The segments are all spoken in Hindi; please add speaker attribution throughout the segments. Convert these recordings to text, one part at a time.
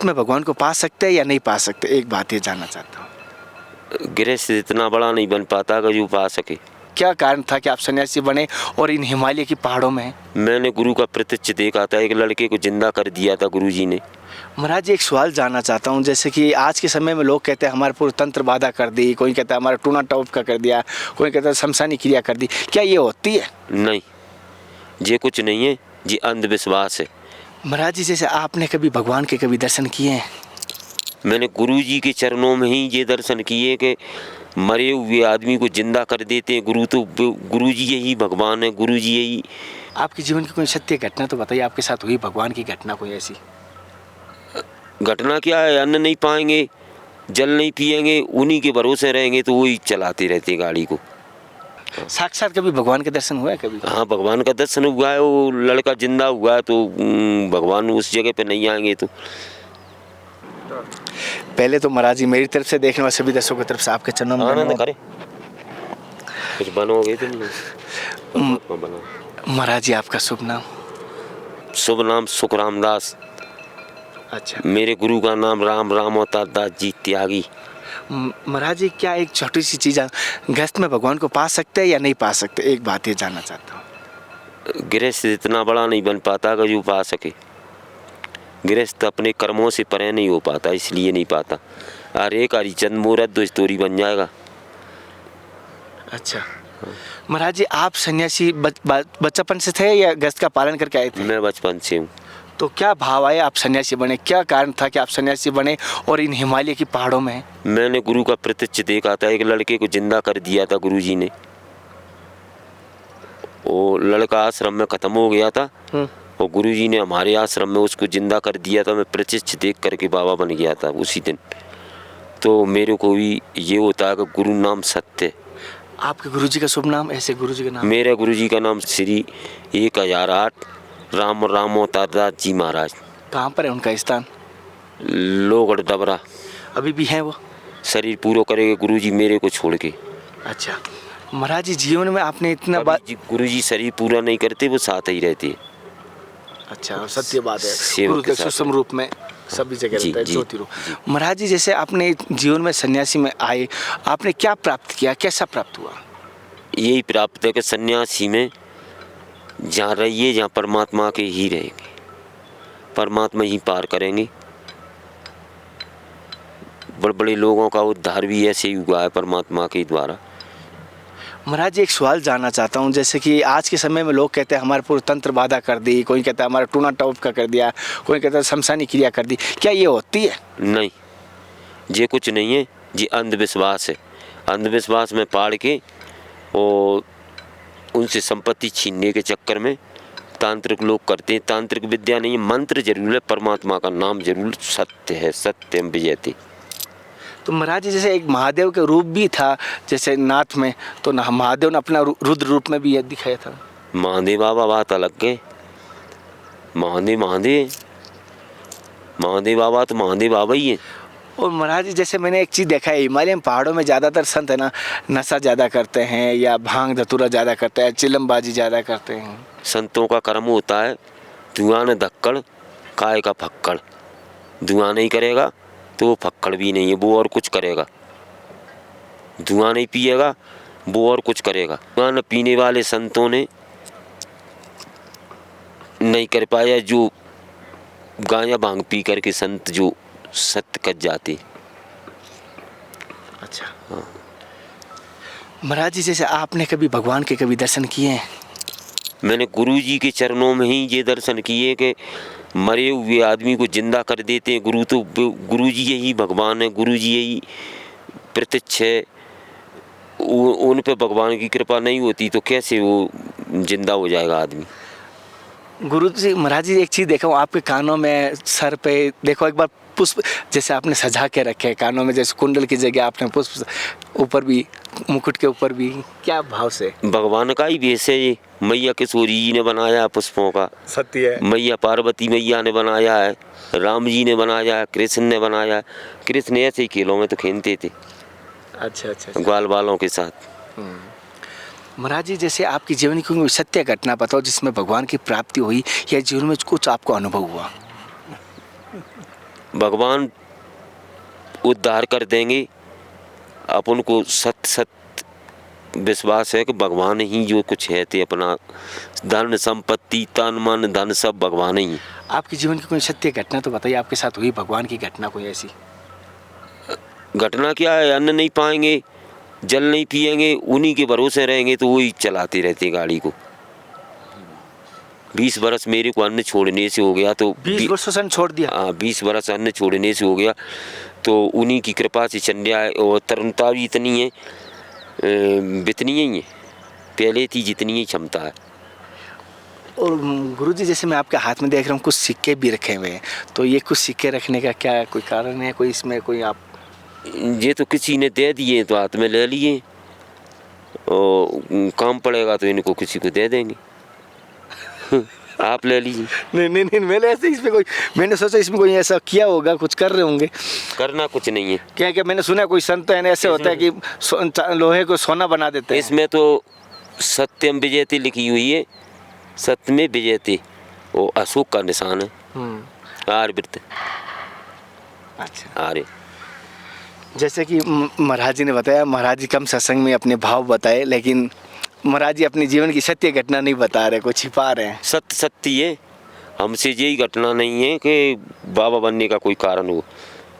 Speaker 1: में भगवान को पा सकते हैं या नहीं पा सकते, एक बात ये जानना चाहता हूँ।
Speaker 2: गृहस्थ इतना बड़ा नहीं बन पाता कि जो पा सके।
Speaker 1: क्या कारण था कि आप सन्यासी बने और इन हिमालय की पहाड़ों में हैं?
Speaker 2: मैंने गुरु का प्रत्यक्ष देखा था, एक लड़के को जिंदा कर दिया था गुरुजी ने।
Speaker 1: महाराज जी, एक सवाल जानना चाहता हूँ। जैसे कि आज के समय में लोग कहते हैं हमारे पूरे तंत्र बाधा कर दी, कोई कहता है हमारा टूना टॉप का कर दिया, कोई कहता है शमशानी क्रिया कर दी, क्या ये होती है?
Speaker 2: नहीं, ये कुछ नहीं है, ये अंधविश्वास है।
Speaker 1: महाराज जी, जैसे आपने कभी भगवान के कभी दर्शन किए हैं?
Speaker 2: मैंने गुरुजी के चरणों में ही ये दर्शन किए कि मरे हुए आदमी को जिंदा कर देते हैं। गुरुजी यही भगवान है, गुरुजी यही।
Speaker 1: आपके जीवन की कोई सत्य घटना तो बताइए, आपके साथ हुई भगवान की घटना कोई ऐसी?
Speaker 2: घटना क्या है, अन्न नहीं पाएंगे, जल नहीं पिएंगे, उन्हीं के भरोसे रहेंगे तो वही चलाते रहते गाड़ी को।
Speaker 1: साक्षात कभी भगवान के दर्शन हुआ है कभी?
Speaker 2: हाँ, भगवान का दर्शन हुआ है। वो लड़का जिंदा हुआ है तो भगवान उस जगह पे नहीं आएंगे तो।
Speaker 1: पहले तो महाराज जी मेरी तरफ से, देखने वाले सभी दर्शकों की तरफ से आपके चरणों में
Speaker 2: आनंद करे। कुछ बनोगे तुम लोग।
Speaker 1: महाराज जी, आपका शुभ नाम?
Speaker 2: शुभ नाम सुखराम दास।
Speaker 1: अच्छा।
Speaker 2: मेरे गुरु का नाम राम अवतार दास जी त्यागी।
Speaker 1: महाराज जी, क्या एक छोटी सी चीज़, गृहस्थ में भगवान को पा सकते हैं या नहीं पा सकते, एक बात ये जानना चाहता हूँ।
Speaker 2: गृहस्थ इतना बड़ा नहीं बन पाता कि जो पा सके। गृहस्थ अपने कर्मों से परे नहीं हो पाता, इसलिए नहीं पाता। अरे हरिचंद मुहूर्त दो स्टोरी बन जाएगा।
Speaker 1: अच्छा महाराज जी, आप सन्यासी बचपन से थे या गृहस्थ का पालन करके आए थे?
Speaker 2: मैं बचपन से हूँ।
Speaker 1: तो क्या भाव आया आप सन्यासी बने, क्या कारण था कि आप सन्यासी बने और इन हिमालय की पहाड़ों में हैं?
Speaker 2: मैंने गुरु का प्रत्यक्ष देखा था, एक लड़के को जिंदा कर दिया था गुरुजी ने। वो लड़का आश्रम में खत्म हो गया था और गुरुजी ने हमारे आश्रम में उसको जिंदा कर दिया था। मैं प्रत्यक्ष देख करके बाबा बन गया था उसी दिन। तो मेरे को भी ये होता है कि गुरु नाम सत्य है।
Speaker 1: आपके गुरुजी का शुभ नाम? ऐसे गुरुजी का नाम?
Speaker 2: मेरे गुरुजी का नाम श्री 1008 राम अवतार दास जी महाराज।
Speaker 1: कहाँ पर है उनका स्थान?
Speaker 2: लोगढ़ डबरा।
Speaker 1: अभी भी हैं वो?
Speaker 2: शरीर पूरा करेंगे गुरुजी मेरे को छोड़ के।
Speaker 1: अच्छा महाराज जी, जीवन में आपने इतना बात,
Speaker 2: गुरुजी शरीर पूरा नहीं करते, वो साथ ही रहते।
Speaker 1: अच्छा, सत्य बात है। गुरु के सूक्ष्म रूप में सभी जगह रहता है, ज्योति रूप। महाराज जी, जैसे आपने जीवन में सन्यासी में आए, आपने क्या प्राप्त किया, कैसा प्राप्त हुआ?
Speaker 2: यही प्राप्त है कि सन्यासी में जहाँ रहिए, जहाँ परमात्मा के ही रहेंगे, परमात्मा ही पार करेंगे। बड़े बड़े लोगों का उद्धार भी ऐसे ही हुआ है परमात्मा के द्वारा।
Speaker 1: महाराज जी, एक सवाल जानना चाहता हूँ। जैसे कि आज के समय में लोग कहते हैं हमारे पूरे तंत्र बाधा कर दी, कोई कहता है हमारा टूना टॉप का कर दिया, कोई कहता है शमशानी क्रिया कर दी, क्या ये होती है?
Speaker 2: नहीं, ये कुछ नहीं है, ये अंधविश्वास है। अंधविश्वास में पाड़ के और उनसे संपत्ति छीनने के चक्कर में तांत्रिक लोग करते हैं। तांत्रिक विद्या नहीं है, मंत्र जरूर है, परमात्मा का नाम जरूर सत्य है। सत्यम विजयते।
Speaker 1: तो महाराज जी, जैसे एक महादेव का रूप भी था जैसे नाथ में, तो महादेव ने अपना रुद्र रूप में भी यह दिखाया था।
Speaker 2: महादेव बाबा बात अलग है। महादेव बाबा तो महादेव बाबा ही है।
Speaker 1: और महाराज जी, जैसे मैंने एक चीज़ देखा है, हिमालय पहाड़ों में ज़्यादातर संत है ना, नशा ज़्यादा करते हैं या भांग धतूरा ज़्यादा करते हैं, चिलमबाजी ज़्यादा करते हैं।
Speaker 2: संतों का कर्म होता है धुआं न धक्कड़ काय का फक्कड़। धुआं नहीं करेगा तो वो फक्कड़ भी नहीं है, वो और कुछ करेगा। धुआं नहीं पिएगा, वो और कुछ करेगा। धुआं न पीने वाले संतों ने नहीं कर पाया जो गांजा भांग पी करके संत जो सत्य कट जाते।
Speaker 1: अच्छा हाँ। महाराज जी, जैसे आपने कभी भगवान के कभी दर्शन किए हैं?
Speaker 2: मैंने गुरुजी के चरणों में ही ये दर्शन किए कि मरे हुए आदमी को जिंदा कर देते हैं। गुरुजी यही भगवान है, गुरुजी यही प्रत्यक्ष है। उन पे भगवान की कृपा नहीं होती तो कैसे वो जिंदा हो जाएगा आदमी।
Speaker 1: गुरु जी, महाराज जी, एक चीज़ देखा हूँ आपके कानों में, सर पे देखो एक बार पुष्प जैसे आपने सजा के रखे हैं कानों में, जैसे कुंडल की जगह आपने पुष्प, ऊपर भी मुकुट के ऊपर भी, क्या भाव से?
Speaker 2: भगवान का ही वेश है ये। मैया किशोरी जी ने बनाया है पुष्पों का।
Speaker 1: सत्य है।
Speaker 2: मैया पार्वती मैया ने बनाया है, राम जी ने बनाया है, कृष्ण ने बनाया है। कृष्ण ऐसे ही खेलों में तो खेलते थे।
Speaker 1: अच्छा।
Speaker 2: ग्वाल बालों के साथ।
Speaker 1: महाराज जी, जैसे आपकी जीवन की कोई सत्य घटना बताओ जिसमें भगवान की प्राप्ति हुई या जीवन में कुछ आपको अनुभव हुआ।
Speaker 2: भगवान उद्धार कर देंगे। अपन को सत विश्वास है कि भगवान ही जो कुछ है ते अपना धन संपत्ति तन मन धन सब भगवान ही है।
Speaker 1: आपके जीवन की कोई सत्य घटना तो बताइए, आपके साथ हुई भगवान की घटना कोई ऐसी।
Speaker 2: घटना क्या है, अन्न नहीं पाएंगे, जल नहीं पिएंगे, उन्हीं के भरोसे रहेंगे तो वही चलाते रहते गाड़ी को। 20 बरस मेरे को अन्न छोड़ने से हो गया तो
Speaker 1: 20 वर्षों से छोड़ दिया।
Speaker 2: हाँ 20 बरस अन्न छोड़ने से हो गया तो उन्हीं की कृपा से चंद्या और तरुणता भी इतनी है, बितनी ही है पहले थी जितनी ही क्षमता है।
Speaker 1: और गुरुजी जैसे मैं आपके हाथ में देख रहा हूँ कुछ सिक्के भी रखे हुए हैं, तो ये कुछ सिक्के रखने का क्या कोई कारण है, कोई इसमें कोई आप।
Speaker 2: ये तो किसी ने दे दिए तो हाथ में ले लिए और काम पड़ेगा तो इनको किसी को दे देंगे। आप ले लीजिए।
Speaker 1: नहीं मैंने ऐसे इसमें कोई, मैंने सोचा इसमें कोई ऐसा किया होगा, कुछ कर रहे होंगे।
Speaker 2: करना कुछ नहीं है।
Speaker 1: क्या क्या मैंने सुना कोई संत है ऐसे होता है कि लोहे को सोना बना देते हैं।
Speaker 2: इसमें तो सत्यम विजयते लिखी हुई है, सत्य में विजयते, वो अशोक का निशान है। आर्यवृत्त।
Speaker 1: अच्छा।
Speaker 2: आर्य।
Speaker 1: जैसे कि महाराज जी ने बताया, महाराज जी कम सत्संग में अपने भाव बताए, लेकिन महाराज जी अपने जीवन की सत्य घटना नहीं बता रहे, कुछ छिपा रहे हैं।
Speaker 2: सत्य है, हमसे यही घटना नहीं है कि बाबा बनने का कोई कारण हो।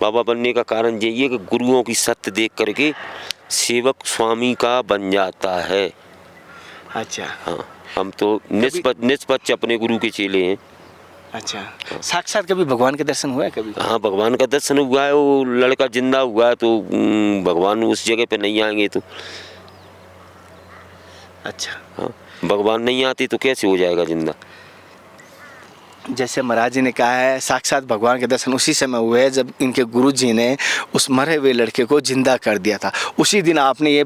Speaker 2: बाबा बनने का कारण यही है कि गुरुओं की सत्य देख करके सेवक स्वामी का बन जाता है।
Speaker 1: अच्छा।
Speaker 2: हाँ, हम तो निष्पक्ष अपने गुरु के चेले हैं।
Speaker 1: अच्छा, साक्षात कभी भगवान के दर्शन हुआ है कभी?
Speaker 2: हाँ, भगवान का दर्शन हुआ है। वो लड़का जिंदा हुआ है तो भगवान उस जगह पे नहीं आएंगे तो।
Speaker 1: अच्छा।
Speaker 2: हाँ, भगवान नहीं आते तो कैसे हो जाएगा जिंदा।
Speaker 1: जैसे महाराज जी ने कहा है साक्षात भगवान के दर्शन उसी समय हुए हैं जब इनके गुरु जी ने उस मरे हुए लड़के को जिंदा कर दिया था। उसी दिन आपने ये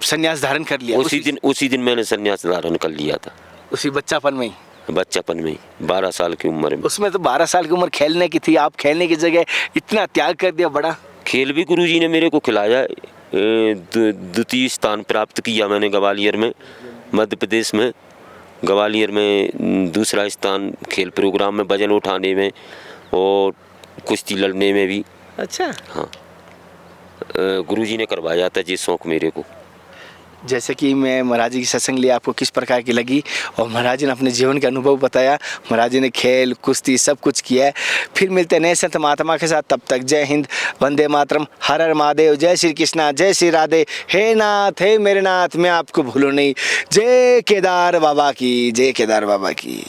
Speaker 1: संन्यास धारण कर लिया?
Speaker 2: उसी दिन मैंने संन्यास धारण कर लिया था।
Speaker 1: उसी बच्चापन में ही?
Speaker 2: बच्चापन में ही, 12 साल की उम्र में।
Speaker 1: उसमें तो 12 साल की उम्र खेलने की थी, आप खेलने की जगह इतना त्याग कर दिया। बड़ा
Speaker 2: खेल भी गुरुजी ने मेरे को खिलाया। द्वितीय स्थान प्राप्त किया मैंने ग्वालियर में, मध्य प्रदेश में। ग्वालियर में दूसरा स्थान खेल प्रोग्राम में, वजन उठाने में और कुश्ती लड़ने में भी।
Speaker 1: अच्छा।
Speaker 2: हाँ, गुरुजी ने करवाया था ये शौक़ मेरे को।
Speaker 1: जैसे कि मैं महाराज जी की सत्संग लिए आपको किस प्रकार की लगी और महाराज जी ने अपने जीवन का अनुभव बताया। महाराज जी ने खेल कुश्ती सब कुछ किया है। फिर मिलते हैं नए संत महात्मा के साथ, तब तक जय हिंद, वंदे मातरम, हर हर महादेव, जय श्री कृष्णा, जय श्री राधे। हे नाथ, हे मेरे नाथ, मैं आपको भूलूं नहीं। जय केदार बाबा की, जय केदार बाबा की।